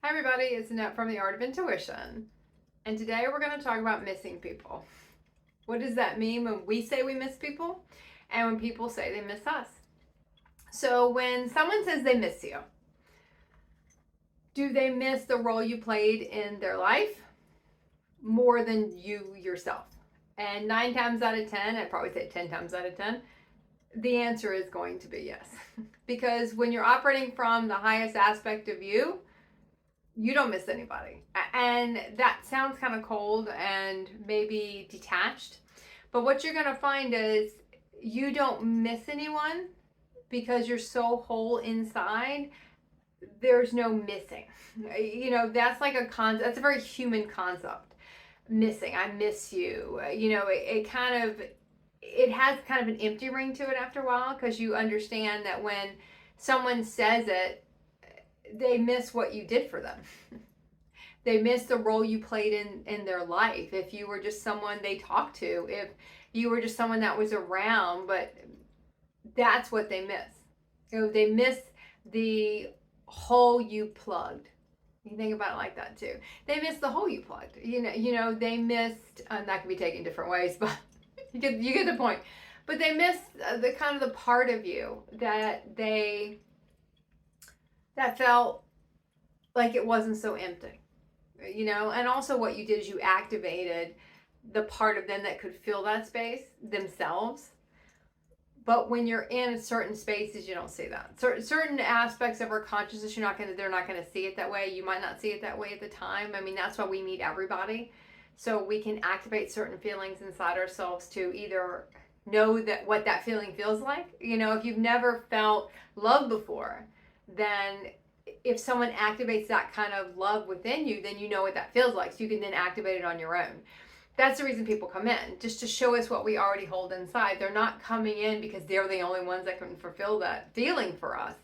Hi everybody, it's Annette from The Art of Intuition. And today we're going to talk about missing people. What does that mean when we say we miss people and when people say they miss us? So when someone says they miss you, do they miss the role you played in their life more than you yourself? And 9 times out of 10, I'd probably say 10 times out of 10, the answer is going to be yes. Because when you're operating from the highest aspect of you, you don't miss anybody. And that sounds kind of cold and maybe detached. But what you're going to find is you don't miss anyone because you're so whole inside. There's no missing. That's like that's a very human concept. Missing, I miss you. It has kind of an empty ring to it after a while because you understand that when someone says it, they miss what you did for them. They miss the role you played in their life. If you were just someone they talked to, if you were just someone that was around, but that's what they miss. They miss the hole you plugged. You think about it like that too. They miss the hole you plugged. They missed. That can be taken different ways, but you get the point. But they missed the kind of the part of you that felt like it wasn't so empty. And also what you did is you activated the part of them that could fill that space themselves. But when you're in certain spaces, you don't see that. Certain aspects of our consciousness, they're not gonna see it that way. You might not see it that way at the time. I mean, that's why we meet everybody, so we can activate certain feelings inside ourselves to either know that what that feeling feels like. If you've never felt love before, then if someone activates that kind of love within you, then you know what that feels like. So you can then activate it on your own. That's the reason people come in, just to show us what we already hold inside. They're not coming in because they're the only ones that can fulfill that feeling for us.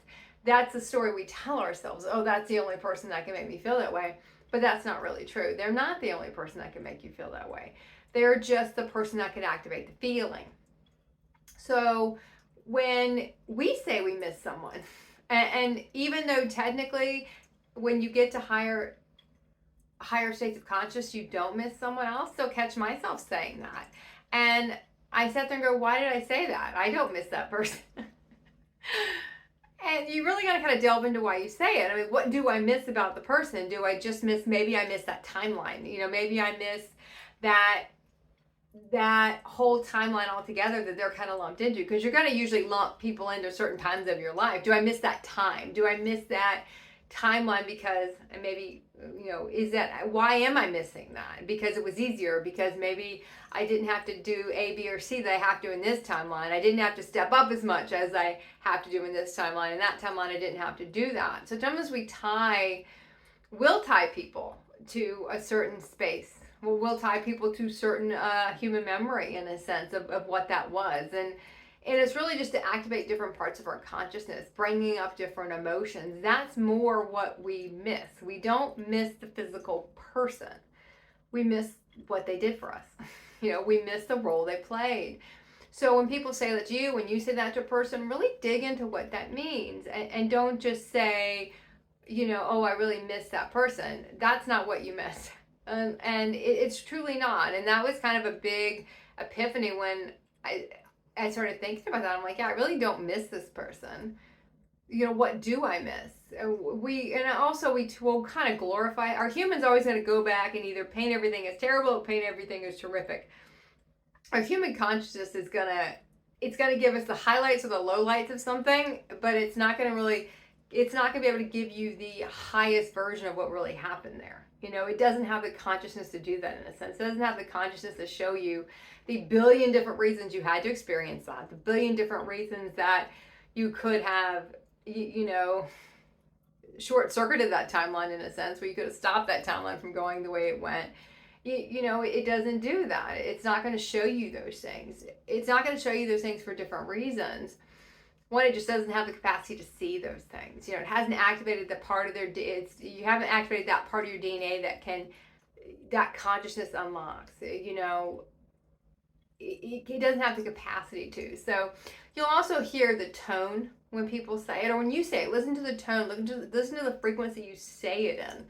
That's the story we tell ourselves. Oh, that's the only person that can make me feel that way. But that's not really true. They're not the only person that can make you feel that way. They're just the person that can activate the feeling. So when we say we miss someone, and even though technically when you get to higher states of conscious you don't miss someone, I'll still catch myself saying that. And I sit there and go, why did I say that? I don't miss that person. And you really got to kind of delve into why you say it. I mean, what do I miss about the person? Do I just miss, maybe I miss that timeline, maybe I miss that whole timeline altogether that they're kind of lumped into, because you're going to usually lump people into certain times of your life. Do I miss that time? Do I miss that timeline because, and maybe, is that, why am I missing that? Because it was easier, because maybe I didn't have to do A, B, or C that I have to in this timeline. I didn't have to step up as much as I have to do in this timeline. In that timeline, I didn't have to do that. So sometimes we'll tie people to a certain space. We'll tie people to certain human memory, in a sense of what that was. And it's really just to activate different parts of our consciousness, bringing up different emotions. That's more what we miss. We don't miss the physical person. We miss what they did for us. We miss the role they played. So when people say that to you, when you say that to a person, really dig into what that means, and don't just say, oh, I really miss that person. That's not what you miss. And it's truly not. And that was kind of a big epiphany when I started thinking about that. I'm like, yeah, I really don't miss this person. What do I miss? We will kind of glorify. Our humans always going to go back and either paint everything as terrible or paint everything as terrific. Our human consciousness is gonna give us the highlights or the lowlights of something, but it's not gonna be able to give you the highest version of what really happened there. It doesn't have the consciousness to do that, in a sense. It doesn't have the consciousness to show you the billion different reasons you had to experience that, the billion different reasons that you could have, short circuited that timeline, in a sense, where you could have stopped that timeline from going the way it went. It doesn't do that. It's not going to show you those things. It's not going to show you those things for different reasons. One, it just doesn't have the capacity to see those things. It hasn't activated the part of you haven't activated that part of your DNA that consciousness unlocks. he doesn't have the capacity to. So you'll also hear the tone when people say it, or when you say it. Listen to the tone. Listen to the frequency you say it in.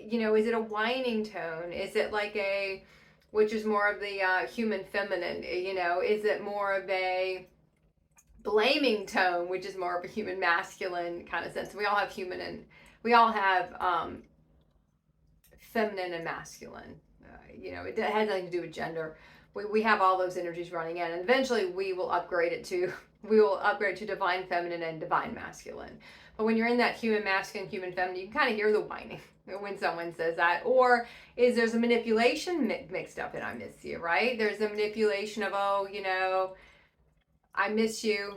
Is it a whining tone? Is it like which is more of the human feminine? Is it more of a blaming tone, which is more of a human masculine kind of sense? We all have feminine and masculine. It has nothing to do with gender. We have all those energies running in, and eventually we will upgrade to divine feminine and divine masculine. But when you're in that human masculine, human feminine, you can kind of hear the whining when someone says that. Or there's a manipulation mixed up in I miss you, right? There's a manipulation of, I miss you.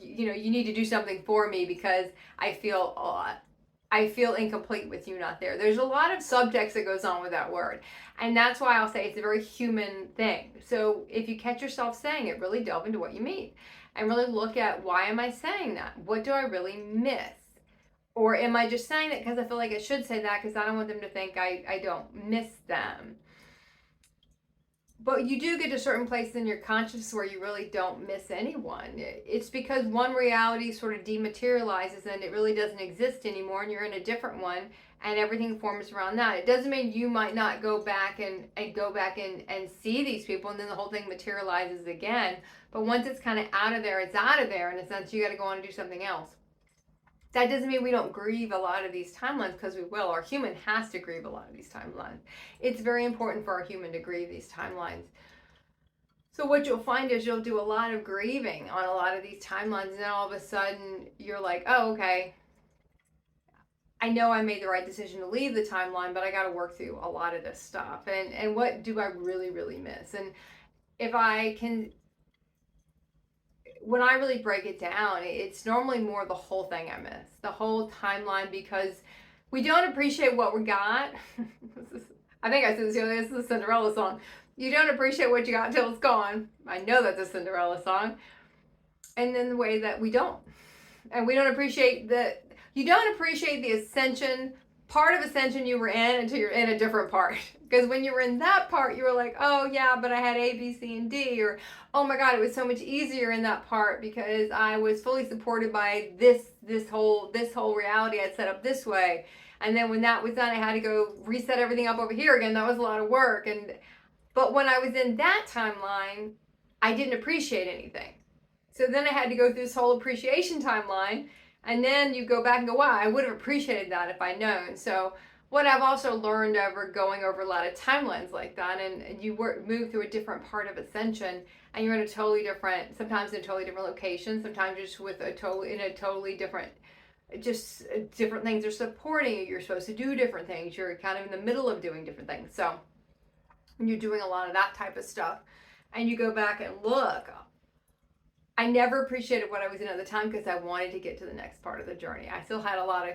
You need to do something for me because I feel incomplete with you not there. There's a lot of subtext that goes on with that word. And that's why I'll say it's a very human thing. So if you catch yourself saying it, really delve into what you mean. And really look at, why am I saying that? What do I really miss? Or am I just saying it because I feel like I should say that because I don't want them to think I don't miss them? But you do get to certain places in your consciousness where you really don't miss anyone. It's because one reality sort of dematerializes and it really doesn't exist anymore, and you're in a different one, and everything forms around that. It doesn't mean you might not go back and see these people, and then the whole thing materializes again. But once it's kind of out of there, it's out of there. In a sense, you got to go on and do something else. That doesn't mean we don't grieve a lot of these timelines, because we will. Our human has to grieve a lot of these timelines. It's very important for our human to grieve these timelines. So what you'll find is you'll do a lot of grieving on a lot of these timelines, and then all of a sudden you're like, oh, okay, I know I made the right decision to leave the timeline, but I got to work through a lot of this stuff. And what do I really, really miss? And if I can, when I really break it down, it's normally more the whole thing I miss, the whole timeline, because we don't appreciate what we got. I think I said this the other day, this is a Cinderella song. You don't appreciate what you got till it's gone. I know that's a Cinderella song. And then the way that we don't. And we don't appreciate you don't appreciate the ascension, part of ascension you were in, until you're in a different part. Because when you were in that part, you were like, oh yeah, but I had A, B, C, and D. Or, oh my God, it was so much easier in that part because I was fully supported by this whole reality I'd set up this way. And then when that was done, I had to go reset everything up over here again. That was a lot of work. But when I was in that timeline, I didn't appreciate anything. So then I had to go through this whole appreciation timeline. And then you go back and go, wow, I would have appreciated that if I'd known. So what I've also learned over going over a lot of timelines like that, and you move through a different part of ascension, and you're in a totally different, sometimes in a totally different location, sometimes just in a totally different, just different things are supporting you. You're supposed to do different things. You're kind of in the middle of doing different things. So when you're doing a lot of that type of stuff, and you go back and look, I never appreciated what I was in at the time because I wanted to get to the next part of the journey. I still had a lot of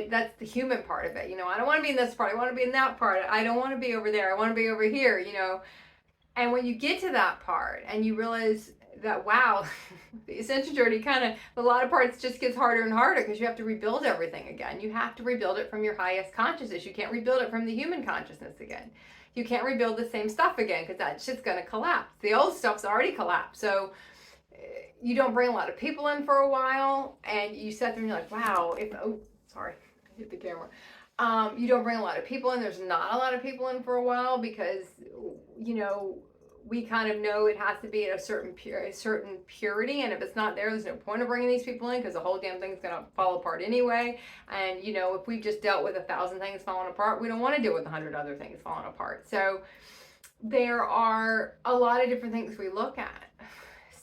that's the human part of it. I don't want to be in this part. I want to be in that part. I don't want to be over there. I want to be over here, And when you get to that part and you realize that, wow, the ascension journey a lot of parts just gets harder and harder because you have to rebuild everything again. You have to rebuild it from your highest consciousness. You can't rebuild it from the human consciousness again. You can't rebuild the same stuff again because that shit's going to collapse. The old stuff's already collapsed. So you don't bring a lot of people in for a while, and you sit there and you're like, wow, sorry, I hit the camera. You don't bring a lot of people in. There's not a lot of people in for a while because, we kind of know it has to be at a certain purity, and if it's not there's no point of bringing these people in because the whole damn thing's going to fall apart anyway. And, if we've just dealt with 1,000 things falling apart, we don't want to deal with 100 other things falling apart. So there are a lot of different things we look at.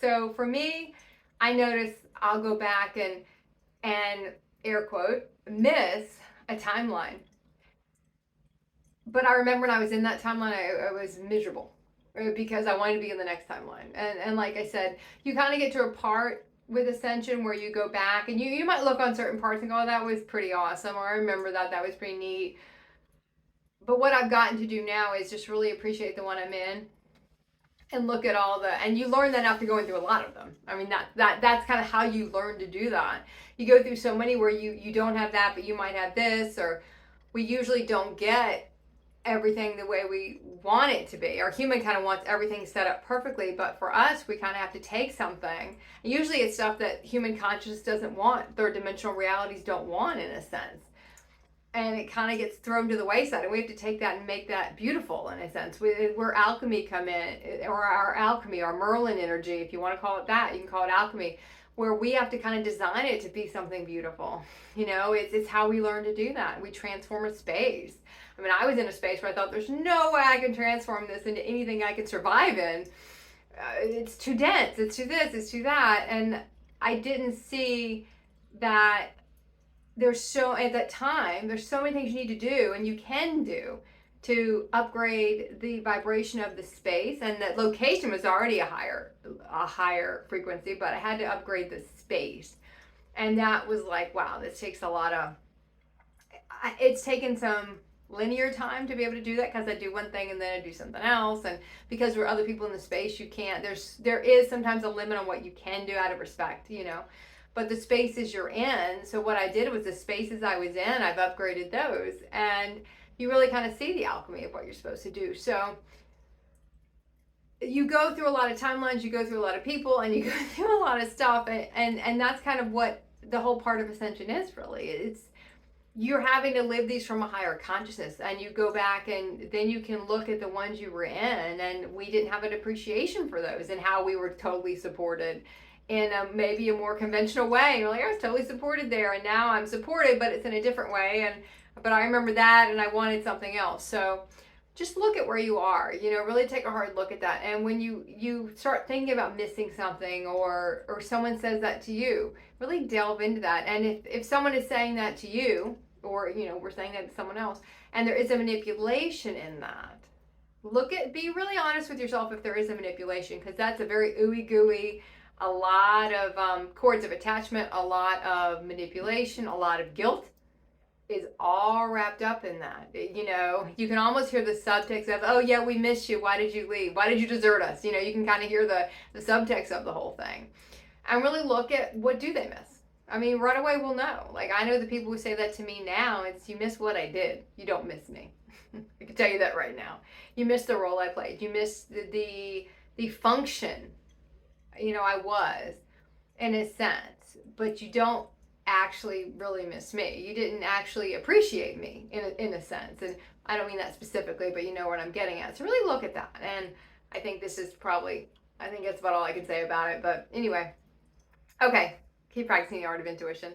So for me, I notice I'll go back and air quote, miss a timeline. But I remember when I was in that timeline, I was miserable because I wanted to be in the next timeline. And like I said, you kind of get to a part with Ascension where you go back and you might look on certain parts and go, oh, that was pretty awesome. Or I remember that was pretty neat. But what I've gotten to do now is just really appreciate the one I'm in. And look at and you learn that after going through a lot of them. I mean, that's kind of how you learn to do that. You go through so many where you don't have that, but you might have this, or we usually don't get everything the way we want it to be. Our human kind of wants everything set up perfectly, but for us, we kind of have to take something. Usually it's stuff that human consciousness doesn't want, third dimensional realities don't want, in a sense. And it kind of gets thrown to the wayside, and we have to take that and make that beautiful, in a sense. Where alchemy come in, or our alchemy, our Merlin energy, if you want to call it that, you can call it alchemy, where we have to kind of design it to be something beautiful. You know, it's how we learn to do that. We transform a space. I mean, I was in a space where I thought there's no way I can transform this into anything I can survive in. It's too dense, it's too this, it's too that. And I didn't see that at that time, there's so many things you need to do and you can do to upgrade the vibration of the space. And that location was already a higher frequency, but I had to upgrade the space. And that was like, wow, this takes a lot of, it's taken some linear time to be able to do that, because I do one thing and then I do something else, and because we're other people in the space, you can't, there is sometimes a limit on what you can do out of respect, you know. But the spaces you're in, so what I did was the spaces I was in, I've upgraded those, and you really kind of see the alchemy of what you're supposed to do. So you go through a lot of timelines, you go through a lot of people, and you go through a lot of stuff, and that's kind of what the whole part of ascension is, really. It's, you're having to live these from a higher consciousness, and you go back and then you can look at the ones you were in, and we didn't have an appreciation for those, and how we were totally supported in maybe a more conventional way. You're like, I was totally supported there, and now I'm supported, but it's in a different way. But I remember that, and I wanted something else. So just look at where you are, you know, really take a hard look at that. And when you start thinking about missing something, or someone says that to you, really delve into that. And if someone is saying that to you, or, you know, we're saying that to someone else, and there is a manipulation in that, be really honest with yourself if there is a manipulation, because that's a very ooey gooey, a lot of cords of attachment, a lot of manipulation, a lot of guilt is all wrapped up in that. You know, you can almost hear the subtext of, oh yeah, we miss you, why did you leave, why did you desert us? You know, you can kind of hear the subtext of the whole thing, and really look at, what do they miss? I mean, right away we'll know. Like, I know the people who say that to me now, it's, you miss what I did, you don't miss me. I can tell you that right now. You miss the role I played, you miss the function, you know, I was, in a sense, but you don't actually really miss me. You didn't actually appreciate me in a sense. And I don't mean that specifically, but you know what I'm getting at. So really look at that. And I think this is probably, I think that's about all I can say about it. But anyway, okay, keep practicing the art of intuition.